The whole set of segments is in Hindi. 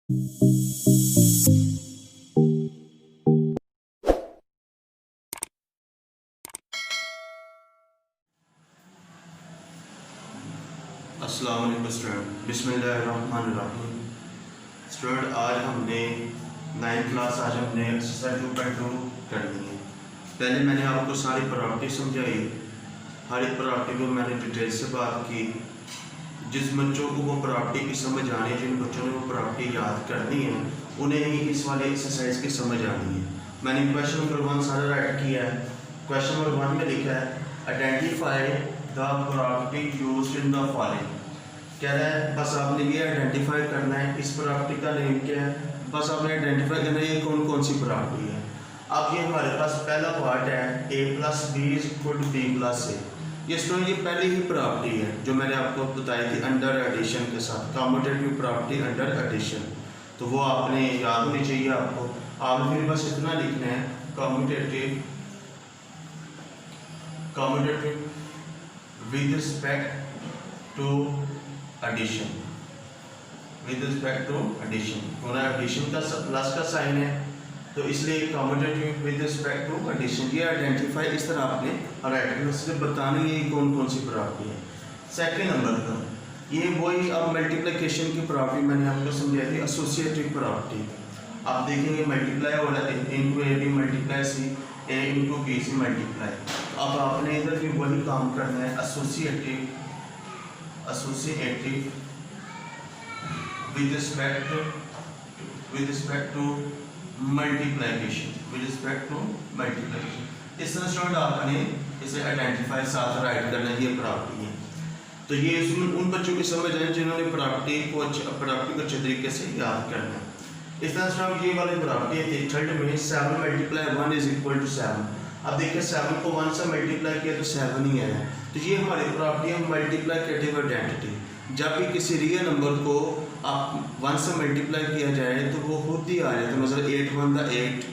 अस्सलाम वालेकुम स्टूडेंट, बिस्मिल्लाहिर्रहमानिर्रहीम। स्टूडेंट आज हमने 9th क्लास एक्सरसाइज 2.2 करनी है। पहले मैंने आपको सारी प्रॉपर्टी समझाई, हर एक प्रॉपर्टी को मैंने डिटेल से बात की। जिस बच्चों को वो प्रॉपर्टी की समझ आनी है, जिन बच्चों ने वो प्रॉपर्टी याद करनी है, उन्हें ही इस वाले एक्सरसाइज की समझ आनी है। मैंने क्वेश्चन नंबर 1 सारा राइट किया है। क्वेश्चन नंबर 1 में लिखा है identify the property used in the following. कह रहा है बस आपने ये आइडेंटिफाई करना है, इस प्रॉपर्टी का नेम क्या है, बस आपने आइडेंटिफाई करना है ये कौन कौन सी प्रॉपर्टी है। अब ये हमारे पास पहला पार्ट है a + b = b + a। ये स्टूडेंट ये पहली ही प्रॉपर्टी है जो मैंने आपको बताई थी अंडर एडिशन के साथ, कम्यूटेटिव प्रॉपर्टी अंडर एडिशन। तो वो आपने याद होनी चाहिए आपको। आपने फिर बस इतना लिखना है commutative with respect to addition, with respect to addition. पूरा एडिशन का प्लस का साइन है तो इसलिए commutative with respect to addition. ये आइडेंटिफाई इस तरह आपने राइट से बताना है कौन कौन सी प्रॉपर्टी है। सेकंड नंबर पर ये वही अब मल्टीप्लिकेशन की प्रॉपर्टी मैंने आपको समझाई थी, एसोसिएटिव प्रॉपर्टी। आप देखेंगे मल्टीप्लाई हो रहा है into a b multiply c, a into b c multiply. अब आपने इधर भी वही काम करना है, associative with respect to multiplication, इस तरह स्टूडेंट आपने इसे आइडेंटिफाई साथ राइट करना है, ये प्रॉपर्टी है। तो ये उन बच्चों की समझ आए जिन्होंने प्रॉपर्टी को अच्छे तरीके से याद करना है। इस तरह से ये वाली प्रॉपर्टी है थर्ड में 7 × 1 = 7। अब देखिए 7 को 1 से मल्टीप्लाई किया तो 7 ही आया। तो ये हमारी प्रॉपर्टी है मल्टीप्लिकेटिव आइडेंटिटी। जब भी किसी रियल नंबर को आप 1 से मल्टीप्लाई किया जाए तो वो खुद ही आ जाता है। मतलब 8 × 1 = 8,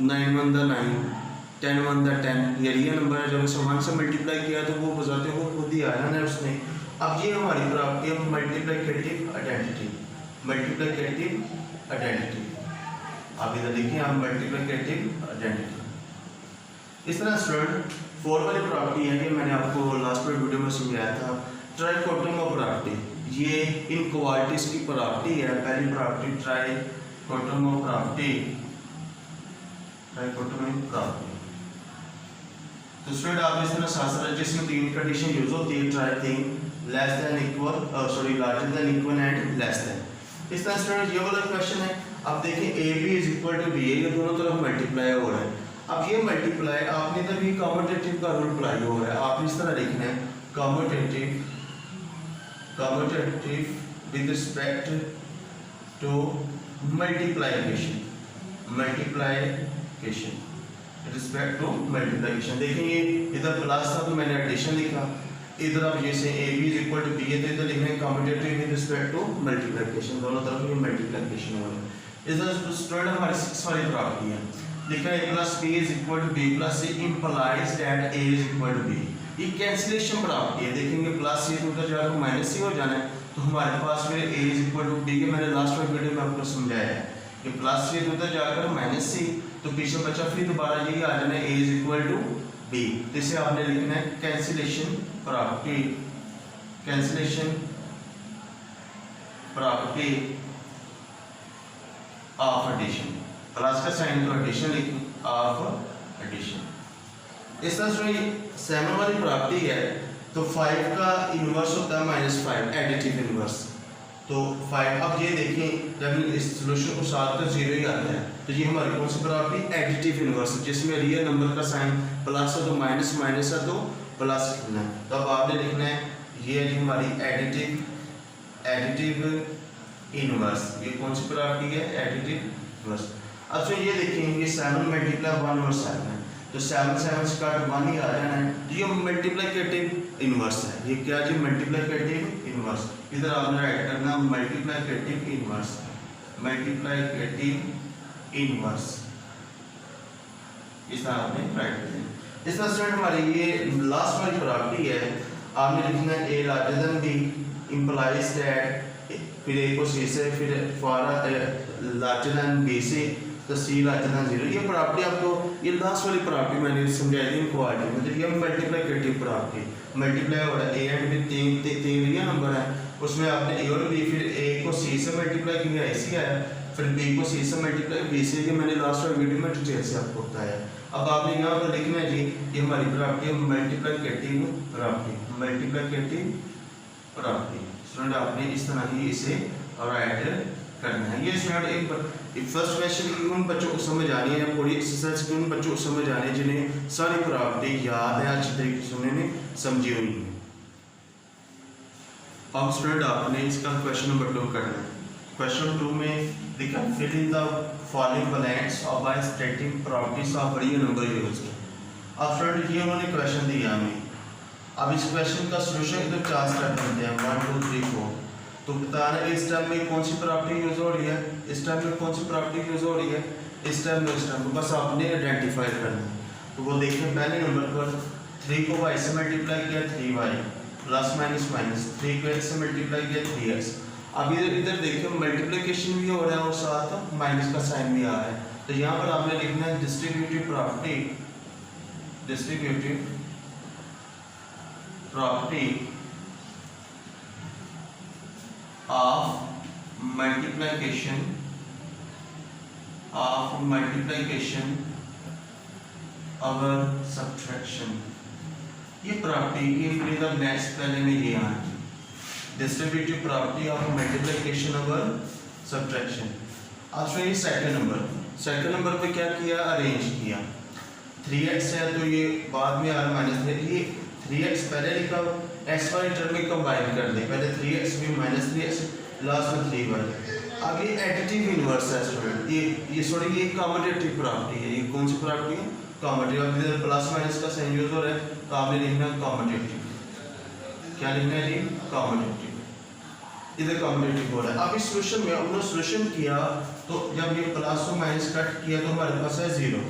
9 × 1 = 9, 10 × 1 = 10। ये रियल नंबर है, जब उसे 1 से मल्टीप्लाई किया तो वो बजाते वो खुद ही आया ना उसने। अब ये हमारी प्रॉपर्टी है मल्टीप्लिकेटिव आइडेंटिटी। आप इधर देखिए आप मल्टीप्लिकेटिव आइडेंटिटी। इस तरह स्टूडेंट 4 वाली प्रॉपर्टी है, ये मैंने आपको लास्ट वीडियो में समझाया था, ट्राइकोटोमी प्रॉपर्टी। ये इन क्वालिटीज की प्रॉपर्टी है। पहली प्रॉपर्टी ट्राइकोटोमी प्रॉपर्टी। तो स्टूडेंट आप इस तरह साथ जिसमें 3 कंडीशन यूज होती है, try thing larger than equal and less than. इस तरह स्टूडेंट ये वाला क्वेश्चन है। अब देखिए ए बी = बी, ये दोनों तरफ मल्टीप्लाई हो रहा है। अब ये मल्टीप्लाई आपने तभी कम्यूटेटिव का रूल अप्लाई हो रहा है। आप इस तरह लिखना है commutative with respect to multiplication respect to multiplication. देखिए इधर प्लस था तो मैंने एडिशन लिखा, इधर अब जैसे ए बी = बी है तो इधर लिखना है commutative with respect to multiplication, दोनों तरफ ये मल्टीप्लिकेशन हो रहा है। इधर स्टूडेंट हमारी 6 वाली प्रॉपर्टी है, लिखा है a + b = b + c implies that a = b। ये कैंसिलेशन प्रॉपर्टी है। देखेंगे प्लस सी तो उधर जाकर माइनस सी हो जाना है, तो हमारे पास फिर a = b के मैंने लास्ट वीडियो में आपको समझाया है कि प्लस सी तो उधर जाकर माइनस सी, तो पीछे बचा फिर दोबारा यही आ जाना है a = b। तो इसे आपने लिखना है cancellation property of addition. Plus का साइन तो एडिशन लिखें ऑफ एडिशन। इस तरह से 7 वाली प्रॉपर्टी है तो 5 का इन्वर्स होता है -5, एडिटिव इन्वर्स। तो 5 अब ये देखें जब इस सॉल्यूशन को साथ तो 0 ही आता है, तो ये हमारी कौन सी प्रॉपर्टी एडिटिव इन्वर्स, जिसमें रियल नंबर का साइन प्लस है तो माइनस है तो प्लस लिखना है। तो अब आपने लिखना है ये है हमारी एडिटिव इन्वर्स। ये कौन सी प्रॉपर्टी है एडिटिव इन्वर्स। अच्छा ये देखेंगे 7 × 1 और 7 है, तो 7 से काट 1 ही आ जाना है। तो ये मल्टीप्लिकेटिव इन्वर्स है। ये क्या जी मल्टीप्लिकेटिव इन्वर्स। इधर आपने राइट करना मल्टीप्लिकेटिव इन्वर्स। इस तरह आपने राइट करना। इस तरह स्टूडेंट हमारी ये लास्ट वाली प्रॉपर्टी है, आपने लिखना है a larger than b implies that फिर ए को सी से, फिर लार्जर दैन बी से, तो सी लार्जर दैन जीरो। ये प्रॉपर्टी आपको, ये लास्ट वाली प्रॉपर्टी मैंने समझाई थी इनक्वालिटी, मतलब ये मल्टीप्लिकेटिव प्रॉपर्टी, मल्टीप्लाई हो रहा है ए एंड बी, तीन रियल नंबर है, उसमें आपने ए और बी, फिर ए को सी से मल्टीप्लाई किया ऐसी आया, फिर बी को सी से मल्टीप्लाई बी से, ये मैंने लास्ट वाली वीडियो में डिटेल से आपको बताया। अब आपने यहाँ पर लिखना है जी, ये हमारी प्रॉपर्टी है multiplicative property, multiplicative property. Student आपने इस तरह ही इसे राइट करना है। ये स्टूडेंट एक फर्स्ट क्वेश्चन उन बच्चों को समझ आ रही है, पूरी एक्सरसाइज की उन बच्चों को समझ आ रही है जिन्हें सारी प्रॉपर्टी याद है, अच्छी तरीके से उन्होंने समझी हुई है। अब स्टूडेंट आपने इसका क्वेश्चन नंबर 2 करना है। क्वेश्चन 2 में लिखा fill in the following blanks और by stating properties of real number used. अब स्टूडेंट ये उन्होंने क्वेश्चन दिया हमें, अब इस क्वेश्चन का सॉल्यूशन इधर 4 स्टेप बनते हैं, 1 2 3 4। तो बताना इस स्टेप में कौन सी प्रॉपर्टी यूज हो रही है, इस स्टेप में कौन सी प्रॉपर्टी यूज हो रही है, इस स्टेप में, इस स्टेप में, बस आपने आइडेंटिफाई करना है। तो वो देखिए पहले नंबर पर 3 को y से मल्टीप्लाई किया 3y प्लस माइनस माइनस, 3 को x से मल्टीप्लाई किया 3x। अब इधर देखिए मल्टीप्लिकेशन भी हो रहा है और साथ माइनस का साइन भी आ रहा है, तो यहाँ पर आपने लिखना है distributive property, distributive property of multiplication और सब्ट्रैक्शन। ये प्रॉपर्टी ये फिर द नेक्स्ट पहले में ये आ रही डिस्ट्रीब्यूटिव प्रॉपर्टी ऑफ मल्टीप्लिकेशन और सब्ट्रैक्शन। अब ये सेकंड नंबर पे क्या किया, अरेंज किया। 3x है तो ये बाद में आ रहा -3, ये 3x पहले लिखा, x वाली टर्म में कंबाइन कर दे, पहले 3x भी -3x, लास्ट में 3y। अब ये एडिटिव इनवर्स है स्टूडेंट, ये सॉरी ये कॉम्यूटेटिव प्रॉपर्टी है। ये कौन सी प्रॉपर्टी है, कॉम्यूटेटिव। अब इधर प्लस माइनस का साइन यूज हो रहा है, तो आपने लिखना कॉम्यूटेटिव। क्या लिखना है जी, कॉम्यूटेटिव। इधर कॉम्यूटेटिव हो रहा है। अब इस सॉल्यूशन में हमने सॉल्यूशन किया, तो जब ये प्लस और माइनस कट किया तो हमारे पास है 0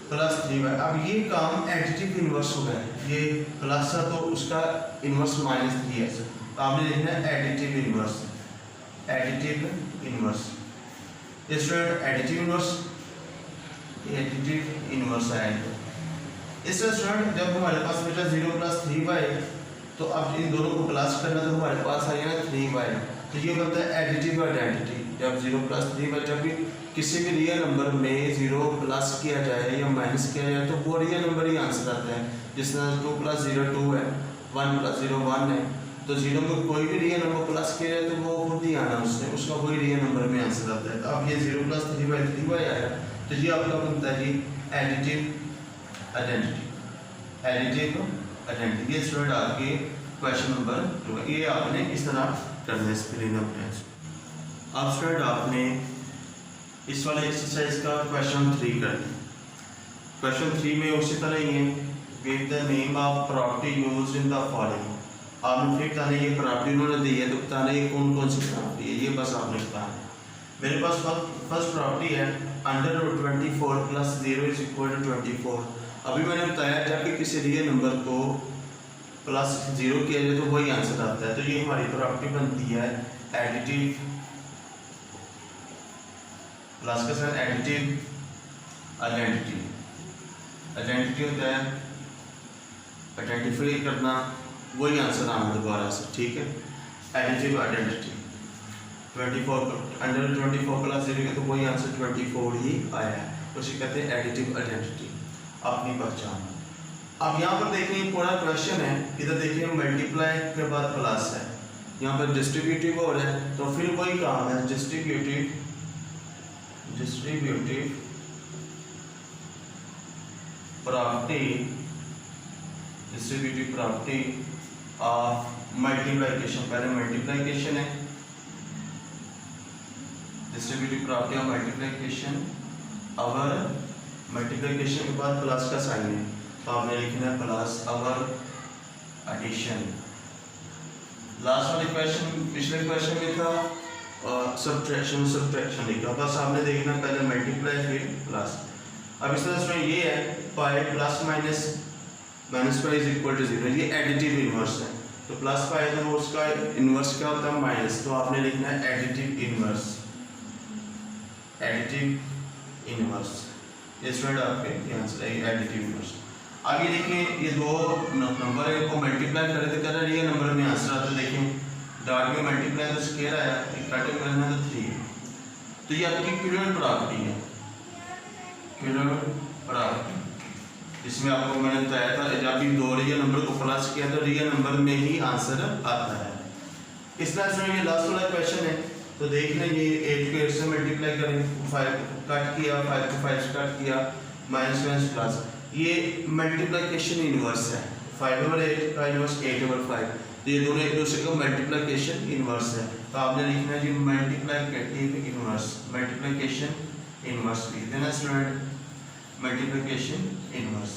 प्लस 3y। अब ये काम एडिटिव इनवर्स हो गया, ये प्लस है तो उसका इनवर्स -3 है, तो आपने लिखना है additive inverse, additive inverse. Student additive inverse आएगा। इस स्टूडेंट जब हमारे पास बेटा 0 प्लस 3y, तो अब इन दोनों को प्लस करना तो हमारे पास आएगा 3y, तो ये बनता है एडिटिव आइडेंटिटी। जब 0 प्लस 3y, जब भी किसी भी रियल नंबर में 0 प्लस किया जाए या माइनस किया जाए तो वो रियल नंबर ही आंसर आता है। जिस तरह 2 + 0 2 है, 1 + 0 1 है, तो 0 में कोई भी रियल नंबर प्लस किया जाए तो वो खुद ही आना उससे, उसका वही रियल नंबर में आंसर आता है। तो अब ये 0 + 3y आया, तो ये आपका बनता है जी एडिटिव आइडेंटिटी, एडिटिव आइडेंटिटी। ये स्टूडेंट आपके क्वेश्चन नंबर 2, ये आपने इस तरह करना है स्पेलिंग ऑफ टेंस। अब स्टूडेंट आपने इस वाले एक्सरसाइज का क्वेश्चन 3 करना है। क्वेश्चन 3 में उसी तरह ही है, give the name of property used in the following. आपने फिर बताना ये प्रॉपर्टी उन्होंने दी है, तो बताना ये कौन कौन सी प्रॉपर्टी है, ये बस आपने बताना है। मेरे पास फर्स्ट प्रॉपर्टी है √24 + 0 = 24। अभी मैंने बताया जब भी किसी रियल नंबर को प्लस 0 किया जाए तो वही आंसर आता है, तो ये हमारी प्रॉपर्टी बनती है एडिटिव, प्लस का साइन एडिटिव आइडेंटिटी। आइडेंटिटी होता है आइडेंटिफाई करना, वही आंसर आना दोबारा से, ठीक है। एडिटिव आइडेंटिटी 24 + 0 के तो वही आंसर 24 ही आया है, उसे कहते हैं एडिटिव आइडेंटिटी, अपनी पहचान। अब यहाँ पर देखिए पूरा क्वेश्चन है, इधर देखिए मल्टीप्लाई के बाद प्लस है, यहाँ पर डिस्ट्रीब्यूटिव हो रहा है, तो फिर वही काम है डिस्ट्रीब्यूटिव प्रॉपर्टी ऑफ मल्टीप्लिकेशन। पहले मल्टीप्लिकेशन है, distributive property of multiplication, our multiplication के बाद प्लस का साइन है, तो आपने लिखना है प्लस अवर एडिशन। लास्ट वाले क्वेश्चन पिछले क्वेश्चन में था सब्ट्रैक्शन लिखा, बस आपने देखना पहले मल्टीप्लाई फिर प्लस। अब इस तरह से ये है पाई प्लस माइनस पाई = 0, ये एडिटिव इनवर्स है। तो प्लस का है तो उसका इन्वर्स क्या होता है माइनस, तो आपने लिखना है एडिटिव इन्वर्स, एडिटिव इन्वर्स। ये स्टूडेंट आपके आंसर है एडिटिव इन्वर्स। आगे देखें ये दो नंबर है को मल्टीप्लाई करें तो कर रियल नंबर में आंसर आता है। देखें डॉट में मल्टीप्लाई तो स्क्वायर आया, इकट्ठे करना तो 3, तो ये आपकी क्यूबिक प्रॉपर्टी है, क्यूबिक प्रॉपर्टी, जिसमें आपको मैंने बताया था जब भी दो रियल नंबर को प्लस किया तो रियल नंबर में ही आंसर आता है। इस तरह से ये लास्ट वाला क्वेश्चन है, तो देख लें ये 8 को 8 से मल्टीप्लाई करें, 5 कट किया, 5 को 5 से कट किया, माइनस माइनस प्लस, ये मल्टीप्लिकेशन इन्वर्स है। 5/8 का इन्वर्स 8/5, तो ये दोनों एक दूसरे का मल्टीप्लिकेशन इन्वर्स है। तो आपने लिखना है जी मल्टीप्लिकेटिव इन्वर्स, मल्टीप्लिकेशन इन्वर्स लिख देना स्टूडेंट, मल्टीप्लिकेशन इन्वर्स।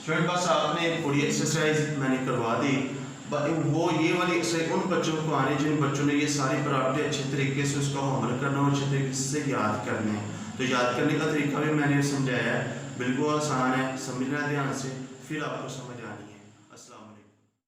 स्टूडेंट बस आपने पूरी एक्सरसाइज मैंने करवा दी, वो ये वाली एक्सरसाइज उन बच्चों को आने जिन बच्चों ने ये सारी प्रॉपर्टी अच्छे तरीके से उसका होमवर्क करना और अच्छे तरीके से याद करने हैं। तो याद करने का तरीका भी मैंने समझाया है, बिल्कुल आसान है, समझना ध्यान से, फिर आपको समझ आनी है। अस्सलाम।